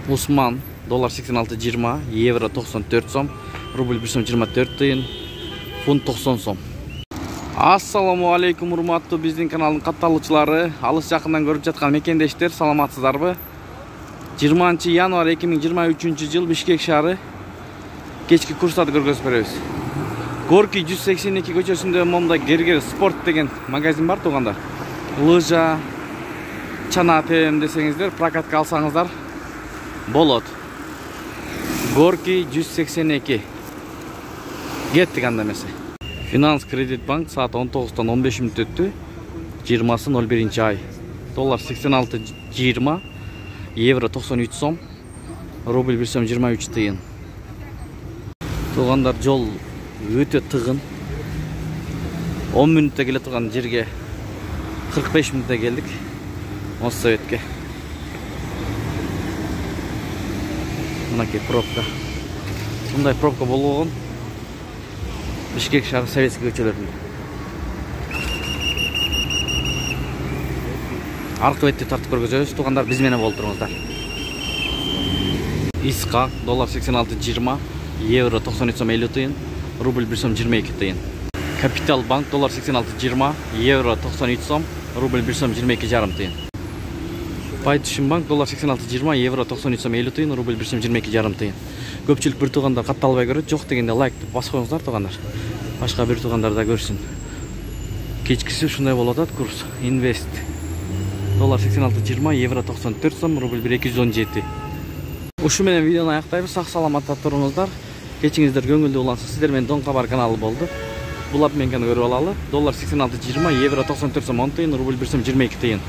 Усман доллар 86.20, евро 94 сом, рубль 1 сом 24 тыйын, фунт 90 сом. Ассаламу алейкум, урматтуу биздин каналдын катталуучулары, алыс жакындан көрүп жаткан мекендештер, саламатсыздарбы? 20 январь 2023 жыл Бишкек шаары кечки курстарды көргөзүп беребиз. Горький 182 көчөсүндө момда Гергер спорт деген магазин бар туугандар. Лыжа, чана тем десеңиздер, прокатка алсаңыздар болот. Горький 182. Кеттик анда эмесе. Финанс Кредит Банк саат 19-тан 15 мүнөт өттү. 20.01 ай. Доллар 86.20, евро 93 сом, рубль 1 сом 23 тыйын. Туугандар, жол өтө тыгын. 10 мүнөттө келе турган жерге 45 мүнөттө келдик. Моссоветке. Мынакей пробка. Мындай пробка болгон Бишкек шаары Советский көчөлөрүндө. Аркы бетте тартып көргөзөбүз. Туугандар, биз менен болуп туруңуздар. Искак доллар 86.20, евро 93 сом 50 тыйын, рубль 1 сом 22 тыйын. Капитал банк доллар 86.20, евро 93 сом, рубль 1 сом 22,5 тыйын. Байтүшүн банк доллар 86.20, евро 93 сом 50 тыйын, рубль 1 сом 22,5 тыйын. Көпчүлүк бир туугандар катталбай көрөт, жок дегенде лайк басып коюңуздар туугандар. Башка бир туугандар да көрсүн. Кечкиси ушундай болуп атат курс. Инвест доллар 86.20, евро 94 сом, рубль 217. Ушу менен видеону аяктайбыз. Сак саламатта туруңуздар. Кечиңиздер көңүлдүү улансын. Сиздер менен Дон Кабар каналы болду. Булап менен көрүп алалы. Доллар 86.20, евро 94 сом 10 тыйын, рубль 1 сом 22 тыйын.